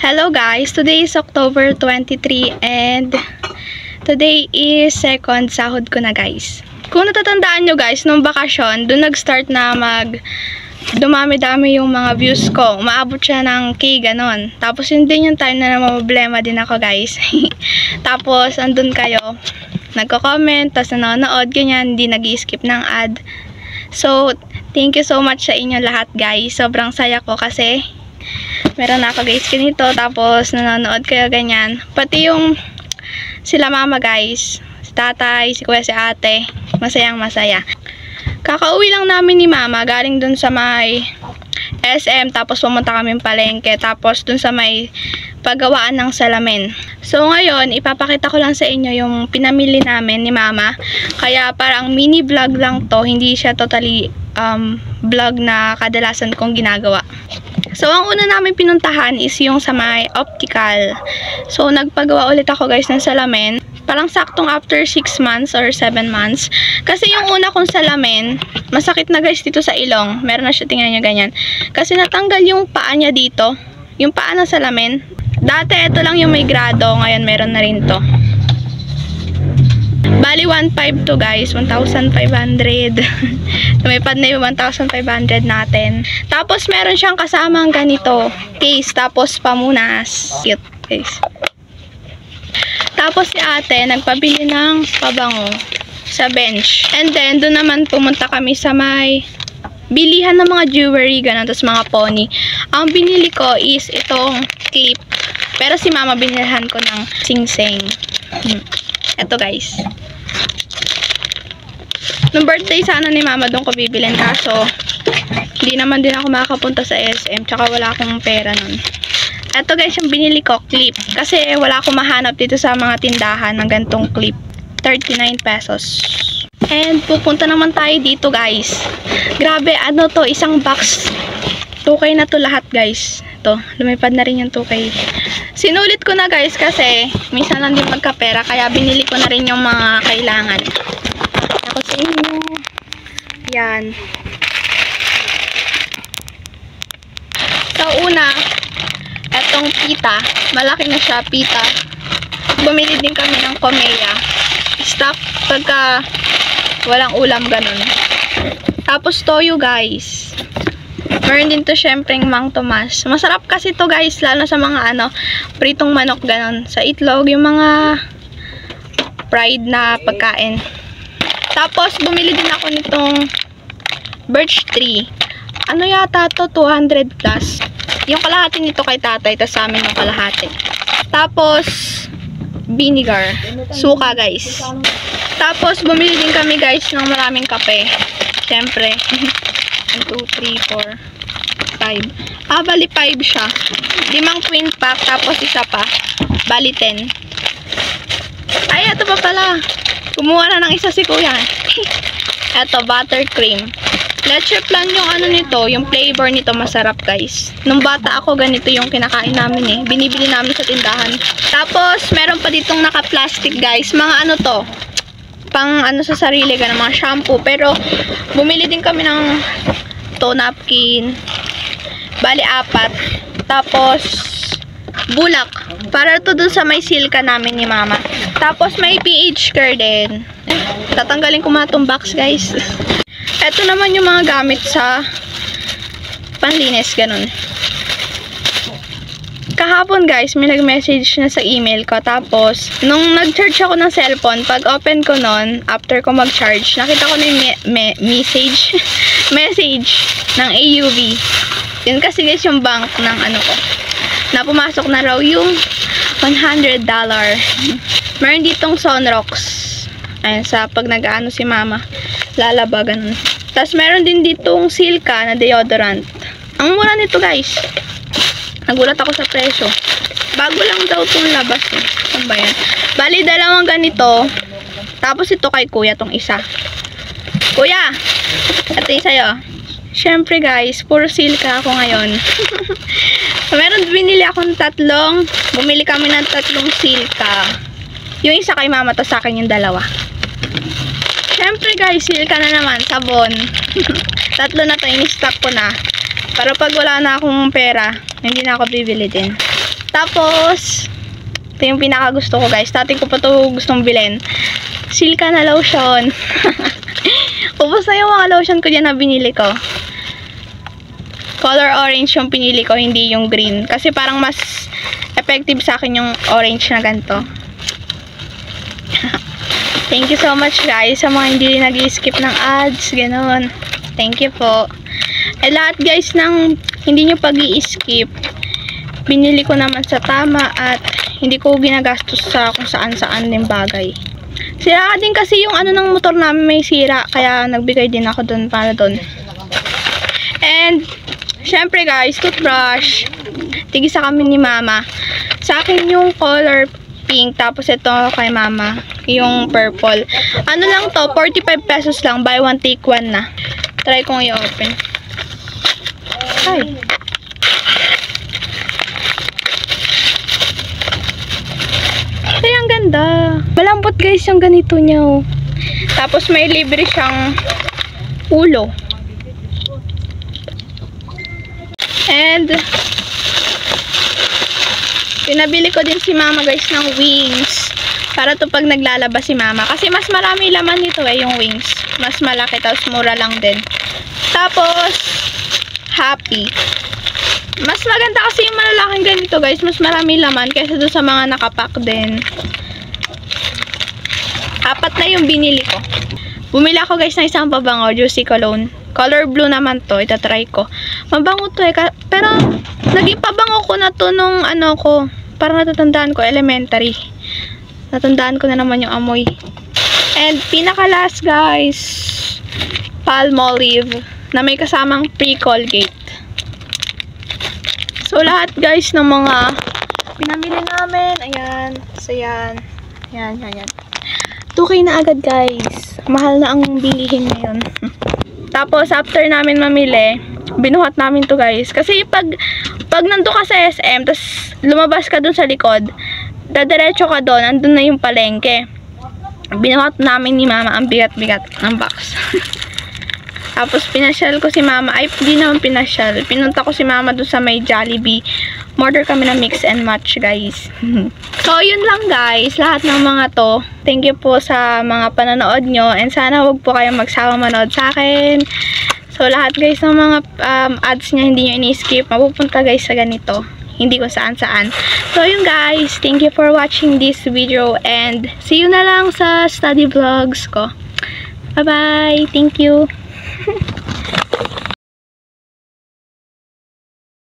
Hello guys, today is October 23 and today is second sahod ko na guys. Kung natatandaan nyo guys, nung bakasyon, dun nag-start na dumami-dami yung mga views ko. Umaabot siya ng K, ganon. Tapos yun din yung time na problema din ako guys. Tapos andun kayo, nagko-comment, tapos nanonood, ganyan, hindi nag-i-skip ng ad. So, thank you so much sa inyo lahat guys. Sobrang saya ko kasi meron na ako guys ganito, tapos nanonood kayo ganyan. Pati yung sila mama guys, si tatay, si kuya, si ate, masayang masaya. Kakauwi lang namin ni mama, galing dun sa may SM, tapos pumunta kami palengke, tapos dun sa may paggawaan ng salamin. So ngayon, ipapakita ko lang sa inyo yung pinamili namin ni mama. Kaya parang mini vlog lang to, hindi siya totally vlog na kadalasan kong ginagawa. So, ang una namin pinuntahan is yung sa may optical. So, nagpagawa ulit ako guys ng salamin. Parang saktong after 6 months or 7 months. Kasi yung una kong salamin, masakit na guys dito sa ilong. Meron na siya, tingnan nyo ganyan. Kasi natanggal yung paa niya dito. Yung paa ng salamin. Dati, ito lang yung may grado. Ngayon, meron na rin to. Bali, 1,500 to guys. 1,500. Lumipad na yung 1,500 natin. Tapos, meron siyang kasamang ganito. Case. Tapos, pamunas. Cute guys. Tapos, si ate, nagpabili ng pabango sa bench. And then, doon naman pumunta kami sa may bilihan ng mga jewelry, ganun. Tapos, mga pony. Ang binili ko is itong clip. Pero si mama, binilhan ko ng sing-sing. Ito guys. Nung birthday sana ni mama, doon ko bibilin. Kaso, hindi naman din ako makakapunta sa SM. Tsaka wala akong pera nun. Ito guys, yung binili ko, clip. Kasi wala akong mahanap dito sa mga tindahan ng gantong clip. 39 pesos. And pupunta naman tayo dito guys. Grabe, ano to, isang box. 2K na to lahat guys. Ito, lumipad na rin yung 2K. Sinulit ko na guys kasi minsan lang din magkapera. Kaya binili ko na rin yung mga kailangan. Ako sa inyo. Yan. So una, etong pita. Malaki na siya, pita. Bumili din kami ng Komea. Stock pagka walang ulam ganun. Tapos toyo guys. Meron din to syempreng Mang Tomas. Masarap kasi to guys, lalo sa mga pritong manok ganon. Sa itlog, yung mga fried na pagkain. Tapos bumili din ako nitong birch tree. Ano yata to, 200 plus. Yung kalahati nito kay tatay, tas sa amin yung kalahati. Tapos vinegar, suka guys. Tapos bumili din kami guys ng maraming kape. Syempre. 1, 2, 3, 4, 5. Bali 5 siya. 5 twin pack, tapos isa pa. Bali 10. Ay, ito pa pala. Kumuha na ng isa si kuya. Ito, buttercream. Leche plan yung nito, yung flavor nito masarap guys. Nung bata ako, ganito yung kinakain namin eh. Binibili namin sa tindahan. Tapos, meron pa ditong naka-plastic guys. Mga to, pang sa sarili ka ng mga shampoo. Pero, bumili din kami ng napkin. Bali 4. Tapos bulak. Para to dun sa may silka namin ni mama. Tapos may PH care din. Tatanggalin ko mga itong box guys. Ito naman yung mga gamit sa panlinis. Ganun. Kahapon guys, may nag-message na sa email ko. Tapos, nung nag-charge ako ng cellphone, pag open ko nun, after ko mag-charge, nakita ko na yung message ng AUV. Yun kasi guys yung bank ng ano ko. Na pumasok na raw yung $100. Meron ditong Sunrox. Ayan, sa pag nag-ano si mama, lalaba, ganun. Tapos meron din ditong Silka na deodorant. Ang mura nito guys. Nagulat ako sa presyo. Bago lang daw itong labas eh. Ano ba yan? Bali, dalawang ganito. Tapos ito kay kuya, tong isa. Kuya! Ito yung sa'yo. Siyempre guys, puro Silka ako ngayon. Meron, binili akong tatlong. Bumili kami ng tatlong Silka. Yung isa kay mama, tapos sa akin yung dalawa. Siyempre guys, Silka na naman, sabon. Tatlo na to, in-stock ko na. Para pag wala na akong pera, hindi na ako bibili din. Tapos, ito yung pinaka gusto ko guys. Dati ko pa ito gustong bilhin. Silka na lotion. Ubus na yung mga lotion ko dyan na binili ko. Color orange yung pinili ko, hindi yung green. Kasi parang mas effective sa akin yung orange na ganito. Thank you so much guys sa mga hindi nag-skip ng ads, ganoon. Thank you po. Eh lahat guys ng hindi nyo pag-i-skip, binili ko naman sa tama at hindi ko ginagastos sa kung saan-saan din bagay. Sira din kasi yung ano ng motor namin, may sira, kaya nagbigay din ako dun para dun. And syempre guys, toothbrush. Tigisa kami ni mama. Sa akin yung color pink, tapos ito kay mama, yung purple. Ano lang to, 45 pesos lang, buy one take one na. Try kong i-open. Ay. Ay, ang ganda. Malambot guys yung ganito niya. Oh. Tapos may libre siyang ulo. And pinabili ko din si mama guys ng wings. Para to pag naglalabas si mama. Kasi mas marami laman nito eh, yung wings. Mas malaki, tapos mura lang din. Tapos, happy. Mas maganda kasi yung malalaking ganito guys. Mas marami laman kaysa doon sa mga nakapack din. 4 na yung binili ko. Bumili ako guys ng isang pabango, Juicy Cologne. Color blue naman to, itatry ko. Mabango to eh. Pero, naging pabango ko na to nung ano ko. Parang natatandaan ko, elementary. Natandaan ko na naman yung amoy. And pinaka last guys, Palmolive na may kasamang pre-Colgate. So lahat guys ng mga pinamili namin, ayan, so yan. Yan. 2K na agad guys. Mahal na ang bilihin ngayon. Tapos after namin mamili, binuhat namin to guys. Kasi pag nandun ka sa SM, tapos lumabas ka dun sa likod, dadiretso ka doon, andun na yung palengke. Binuhat namin ni mama ang bigat-bigat ng box. Tapos pinasyal ko si mama, ay hindi naman pinasyal, pinunta ko si mama doon sa may Jollibee. Order kami na mix and match guys. So yun lang guys, lahat ng mga to. Thank you po sa mga panonood nyo, and sana wag po kayong magsawa manood sa akin. So lahat guys ng mga ads nya hindi nyo ini-skip, mapupunta guys sa ganito, hindi ko saan-saan. So yun guys, thank you for watching this video, and see you na lang sa study vlogs ko. Bye bye, thank you.